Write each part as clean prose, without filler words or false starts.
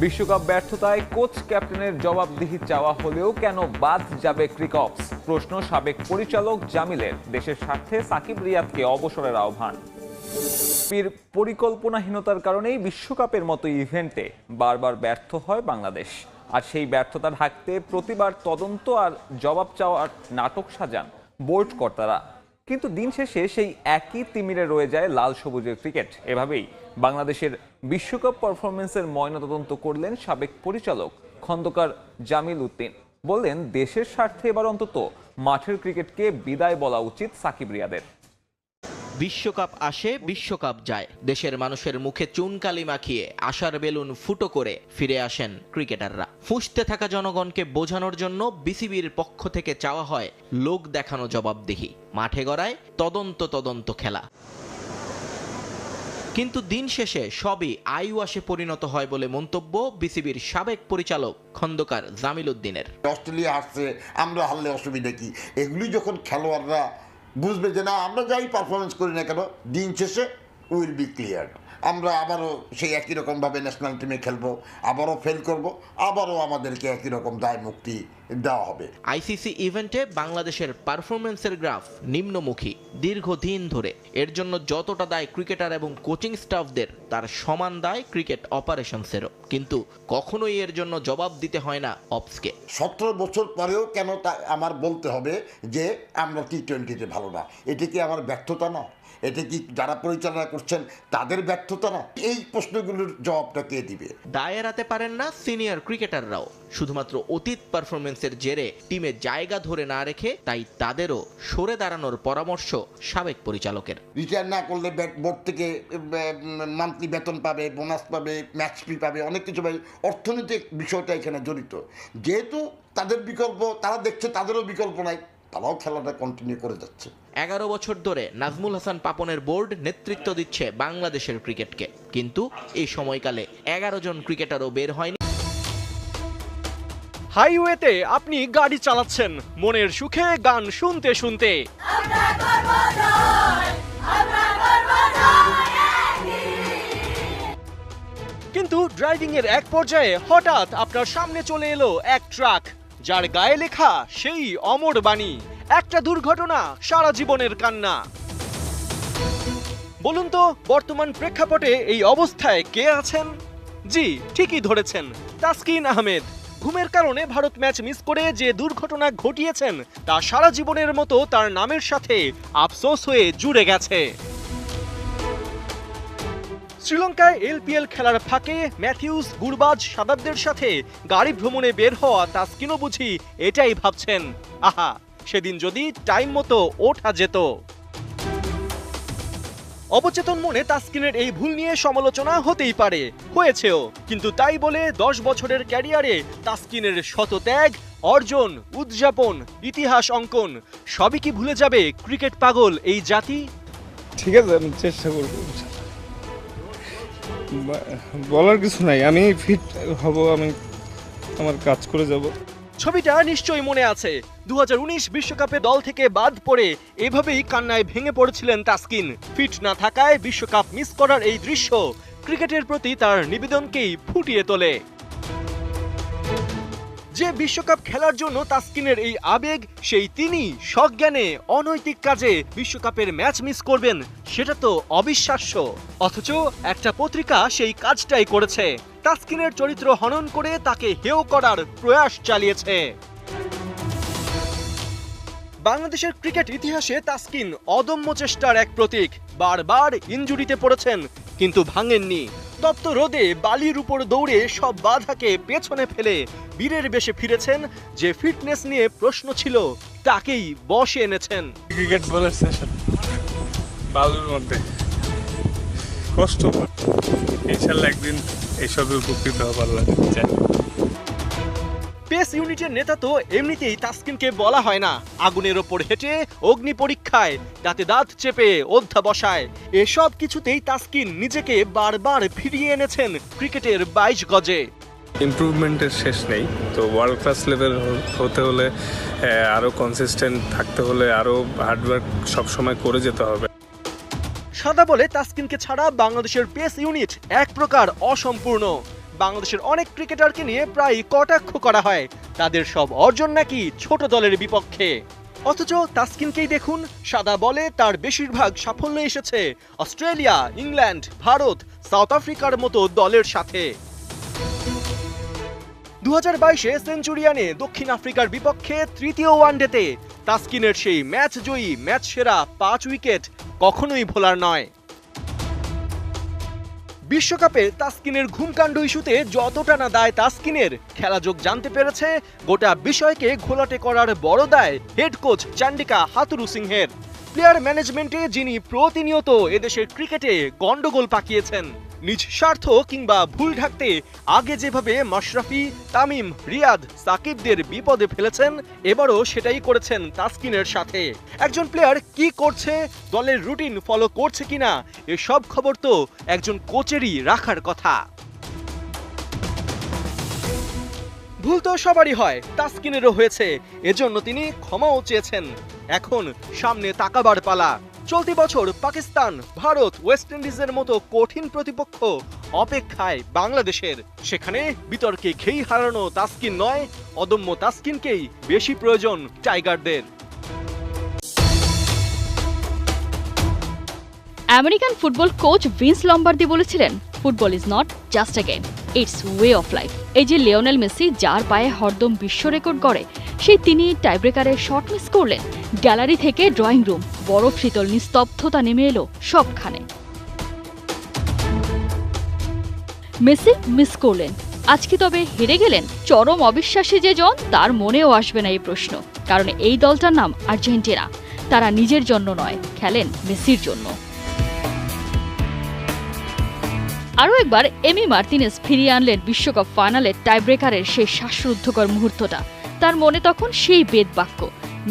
বিশ্বকাপ ব্যর্থতায় কোচ ক্যাপ্টেনের জবাবদিহি চাওয়া হলেও কেন বাদ যাবে ক্রিকঅপস? প্রশ্ন সাবেক পরিচালক জামিলের। দেশের স্বার্থে সাকিব রিয়াদকে অবসরের আহ্বান। পরিকল্পনাহীনতার কারণেই বিশ্বকাপের মতো ইভেন্টে বারবার ব্যর্থ হয় বাংলাদেশ। আর সেই ব্যর্থতা ঢাকতে প্রতিবার তদন্ত আর জবাব চাওয়ার নাটক সাজান বোর্ড কর্তারা। কিন্তু দিন শেষে সেই একই তিমিরে রয়ে যায় লাল সবুজের ক্রিকেট। এভাবেই বাংলাদেশের বিশ্বকাপ পারফরমেন্সের ময়নাতদন্ত করলেন সাবেক পরিচালক খন্দকার জামিল উদ্দিন। বললেন, দেশের স্বার্থে এবার অন্তত মাঠের ক্রিকেটকে বিদায় বলা উচিত সাকিব রিয়াদের। বিশ্বকাপ আসে, বিশ্বকাপ যায়। দেশের মানুষের মুখে চুনকালি মাখিয়ে আশার বেলুন ফুটো করে ফিরে আসেন ক্রিকেটাররা। ফুঁসতে থাকা জনগণকে বোঝানোর জন্য বিসিবির পক্ষ থেকে চাওয়া হয় লোক দেখানো জবাবদিহি, মাঠে গড়ায় তদন্ত খেলা। কিন্তু দিন শেষে সবই আইওয়াশে পরিণত হয় বলে মন্তব্য বিসিবির সাবেক পরিচালক খন্দকার জামিল উদ্দিনের। অস্ট্রেলিয়া হারছে, আমরা হারলে অসুবিধা কি? এগুলি যখন খেলোয়াড়রা বুঝবে যে না, আমরা যাই পারফরমেন্স করি না কেন, দিন শেষে উইল বি ক্লিয়ার। আমরা আবারও সেই একই রকমভাবে ন্যাশনাল টিমে খেলবো, আবারও ফেল করব, আবারও আমাদেরকে একই রকম দায় মুক্তি দেওয়া হবে। আইসিসি ইভেন্টে বাংলাদেশের পারফরমেন্সের গ্রাফ নিম্নমুখী দীর্ঘদিন ধরে। এর জন্য যতটা দায় ক্রিকেটার এবং কোচিং স্টাফদের, তার সমান দায় ক্রিকেট অপারেশনসেরও। কিন্তু কখনোই এর জন্য জবাব দিতে হয় না অপসকে। 17 বছর পরেও কেন তা আমার বলতে হবে যে আমরা টি-20-তে ভালো না? এটা কি আমার ব্যর্থতা না? এটা কি যারা পরিচালনা করছেন তাদের ব্যর্থতা না? এই প্রশ্নগুলোর জবাবটা কে দিবে? দায় এড়াতে পারেন না সিনিয়র ক্রিকেটাররাও। শুধুমাত্র অতীত পারফরমেন্সের জেরে টিমে জায়গা ধরে না রেখে তাই তাদেরও সরে দাঁড়ানোর পরামর্শ সাবেক পরিচালকের। রিটায়ার না করলে বোর্ড থেকে মান্থলি বেতন পাবে, বোনাস পাবে, ম্যাচ ফি পাবে, অনেক কিছু পাবে। অর্থনৈতিক বিষয়টা এখানে জড়িত। যেহেতু তাদের বিকল্প তারা দেখছে, তাদেরও বিকল্প নাই, তারাও খেলাটা কন্টিনিউ করে যাচ্ছে। 11 বছর ধরে নাজমুল হাসান পাপনের বোর্ড নেতৃত্ব দিচ্ছে বাংলাদেশের ক্রিকেটকে। কিন্তু এই সময়কালে 11 জন ক্রিকেটারও বের হয়নি। হাইওয়েতে আপনি গাড়ি চালাচ্ছেন মনের সুখে গান শুনতে শুনতে, কিন্তু ড্রাইভিং এর এক পর্যায়ে হঠাৎ আপনার সামনে চলে এলো এক ট্রাক, যার গায়ে লেখা সেই অমর বাণী, একটা দুর্ঘটনা সারা জীবনের কান্না। বলুন তো, বর্তমান প্রেক্ষাপটে এই অবস্থায় কে আছেন? জি, ঠিকই ধরেছেন, তাসকিন আহমেদ। ঘুমের কারণে ভারত ম্যাচ মিস করে যে দুর্ঘটনা ঘটিয়েছেন তা সারা জীবনের মতো তার নামের সাথে আফসোস হয়ে জুড়ে গেছে। শ্রীলঙ্কায় এলপিএল খেলার ফাঁকে ম্যাথিউস, গুরবাজ, সাদাবদের সাথে গাড়ি ভ্রমণে বের হওয়া তাসকিনও বুঝি এটাই ভাবছেন, আহা সেদিন যদি টাইম মতো ওঠা যেত। অবচেতন মনে তাসকিনের এই ভুল নিয়ে সমালোচনা হতেই পারে, হয়েছেও। কিন্তু তাই বলে 10 বছরের ক্যারিয়ারে তাসকিনের শত ত্যাগ, অর্জন, উদযাপন, ইতিহাস অঙ্কন সবই কি ভুলে যাবে ক্রিকেট পাগল এই জাতি? ঠিক আছে, আমি চেষ্টা করব। বলার কিছু নাই, আমি ফিট হব, আমি আমার কাজ করে যাব। ছবিটা নিশ্চয়ই মনে আছে, 2019 বিশ্বকাপে দল থেকে বাদ পড়ে এভাবেই কান্নায় ভেঙে পড়েছিলেন তাসকিন। ফিট না থাকায় বিশ্বকাপ মিস করার এই দৃশ্য ক্রিকেটের প্রতি তার নিবেদনকেই ফুটিয়ে তোলে। যে বিশ্বকাপ খেলার জন্য তাসকিনের এই আবেগ, সেই তিনি সজ্ঞানে অনৈতিক কাজে বিশ্বকাপের ম্যাচ মিস করবেন, সেটা তো অবিশ্বাস্য। অথচ একটা পত্রিকা সেই কাজটাই করেছে, তাসকিনের চরিত্র হনন করে তাকে হেয় করার প্রয়াস চালিয়েছে। বাংলাদেশের ক্রিকেট ইতিহাসে তাসকিন অদম্য চেষ্টার এক প্রতীক। বারবার ইনজুরিতে পড়েছেন কিন্তু ভাঙেননি। তপ্ত রোদে বালির উপর দৌড়ে সব বাধাকে পেছনে ফেলে বীরের বেশে ফিরেছেন। যে ফিটনেস নিয়ে প্রশ্ন ছিল তাকেই বশে এনেছেন। ক্রিকেট বলার সেশন বালুর মধ্যে কষ্ট, ইনশাআল্লাহ একদিন এইসবে উপকৃত হবার লাগে। পেস ইউনিটের নেতা তো এমনিতেই তাসকিনকে বলা হয় না। আগুনের ওপর হেঁটে, অগ্নি পরীক্ষায়, দাঁতে দাঁত চেপে অধ্যাবসায়, এসব কিছুতেই তাসকিন নিজেকে বারবার ফিরিয়ে এনেছেন ক্রিকেটের 22 গজে। ইমপ্রুভমেন্টের শেষ নেই, তো ওয়ার্ল্ড ক্লাস লেভেল হতে হলে আরও কনসিস্টেন্ট থাকতে হলে আরও হার্ডওয়ার্ক সবসময় করে যেতে হবে। সাদা বলে তাসকিনকে ছাড়া বাংলাদেশের পেস ইউনিট এক প্রকার অসম্পূর্ণ। বাংলাদেশের অনেক ক্রিকেটারকে নিয়ে প্রায় কটাক্ষ করা হয় তাদের সব অর্জন নাকি ছোট দলের বিপক্ষে। অথচ তাসকিনকেই দেখুন, সাদা বলে তার বেশিরভাগ সাফল্য এসেছে অস্ট্রেলিয়া, ইংল্যান্ড, ভারত, সাউথ আফ্রিকার মতো দলের সাথে। 2022-এ সেঞ্চুরিয়ানে দক্ষিণ আফ্রিকার বিপক্ষে তৃতীয় ওয়ানডেতে তাসকিনের সেই ম্যাচ জয়ী, ম্যাচ সেরা 5 উইকেট কখনোই ভোলার নয়। বিশ্বকাপে তাসকিনের ঘুমকাণ্ড ইস্যুতে যতটা না দায় তাসকিনের, খেলাযোগ জানতে পেরেছে গোটা বিষয়কে ঘোলাটে করার বড় দায় হেড কোচ চান্ডিকা হাথুরু সিংহের। প্লেয়ার ম্যানেজমেন্টে যিনি প্রতিনিয়ত এদেশের ক্রিকেটে গন্ডগোল পাকিয়েছেন, নিজ স্বার্থ কিংবা ভুল ঢাকতে আগে যেভাবে মাশরাফি, তামিম, রিয়াদ, সাকিবদের বিপদে ফেলেছেন, এবারও সেটাই করেছেন তাসকিনের সাথে। একজন প্লেয়ার কি করছে, দলের রুটিন ফলো করছে কিনা, এসব খবর তো একজন কোচেরই রাখার কথা। ভুল তো সবারই হয়, তাসকিনেরও হয়েছে, এজন্য তিনি ক্ষমাও চেয়েছেন। এখন সামনে তাকাবার পালা। চলতি বছর পাকিস্তান, ভারত, ওয়েস্ট ইন্ডিজের মতো কঠিন প্রতিপক্ষ অপেক্ষায় বাংলাদেশের। সেখানে বিতর্কে খেই হারানো তাসকিন নয়, অদম্য তাসকিনকেই বেশি প্রয়োজন টাইগারদের। আমেরিকান ফুটবল কোচ ভিন্স লম্বার্দি বলেছিলেন, football is not just a game, its way of life. এই যে লিওনেল মেসি, যার পায়ে হরদম বিশ্ব রেকর্ড গড়ে, সেই তিনি টাইব্রেকারে শট মিস করলেন। গ্যালারি থেকে ড্রয়িং রুম, বরফ শীতল নিস্তব্ধতা নেমে এলো সবখানে। মেসি মিস করলেন, আজকে তবে হেরে গেলেন। চরম অবিশ্বাসী যে জন, তার মনেও আসবে না এই প্রশ্ন, কারণ এই দলটার নাম আর্জেন্টিনা। তারা নিজের জন্য নয়, খেলেন মেসির জন্য। আরও একবার এমি মার্তিনেজ ফিরিয়ে আনলেন বিশ্বকাপ ফাইনালে টাইব্রেকারের সেই শ্বাসরুদ্ধকর মুহূর্তটা। তার মনে তখন সেই বেদবাক্য,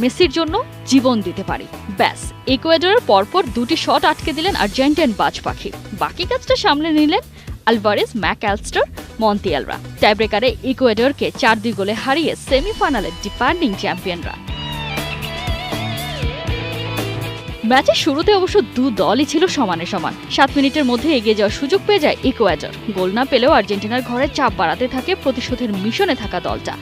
মেসির জন্য জীবন দিতে পারি। ব্যাস, ইকুয়েডরের পরপর 2টি শট আটকে দিলেন আর্জেন্টাইন বাজ পাখি। বাকি কাজটা সামলে নিলেন আলভারেজ, ম্যাকঅ্যালস্টার, মন্তিয়ালরা। টাইব্রেকারে ইকুয়েডরকে 4-2 গোলে হারিয়ে সেমিফাইনালে ডিফেন্ডিং চ্যাম্পিয়নরা। ম্যাচের শুরুতে অবশ্য দু দলই ছিল সমানে সমান। 7 মিনিটের মধ্যে এগিয়ে যাওয়ার সুযোগ পেয়ে যায় ইকুয়েডর। গোল না পেলেও আর্জেন্টিনার ঘরে চাপ বাড়াতে থাকে প্রতিশোধের মিশনে থাকা দলটা।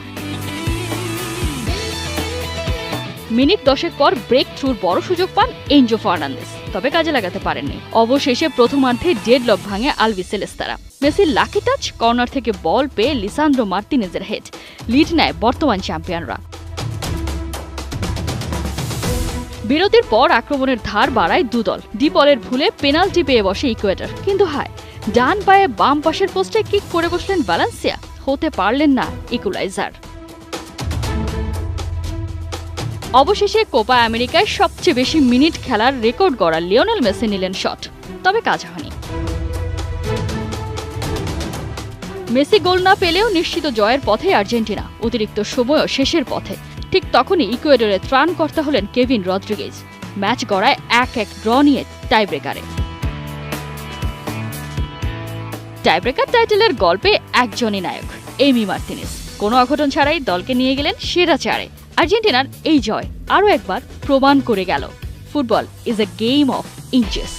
মিনিট 10 পর ব্রেক থ্রুর বড় সুযোগ পান এনজো ফার্নান্দেজ, তবে কাজে লাগাতে পারেননি। অবশেষে প্রথমার্ধে ডেডলক ভাঙে আলবিসেলেস্তারা। মেসির লাকি টাচ, কর্নার থেকে বল পেয়ে লিসান্দ্রো মার্তিনেজের হেড। লিড নেয় বর্তমান চ্যাম্পিয়নরা। বিরতির পর আক্রমণের ধার বাড়ায় দুদল। ডিপলের ভুলে পেনাল্টি পেয়ে বসে ইকুয়েডর, কিন্তু হায়, ডান পায়ে বাম পাশের পোস্টে কিক করে বসলেন ভ্যালেন্সিয়া, হতে পারলেন না ইকুলাইজার। অবশেষে কোপা আমেরিকায় সবচেয়ে বেশি মিনিট খেলার রেকর্ড গড়া লিওনেল মেসি নিলেন শট, তবে কাজ হয়নি। মেসি গোল না পেলেও নিশ্চিত জয়ের পথে আর্জেন্টিনা, অতিরিক্ত সময়ও শেষের পথে। ঠিক তখনই ইকুয়েডরের ত্রাণকর্তা হলেন কেভিন রদ্রিগেজ। ম্যাচ গড়ায় 1-1 ড্র নিয়ে টাইব্রেকারে। টাইব্রেকার টাইটেলের গল্পে একজনই নায়ক, এমি মার্তিনেজ। কোনো অঘটন ছাড়াই দলকে নিয়ে গেলেন সেরা 4-এ। আর্জেন্টিনার এই জয় আরও একবার প্রমাণ করে গেল, football is a game of inches.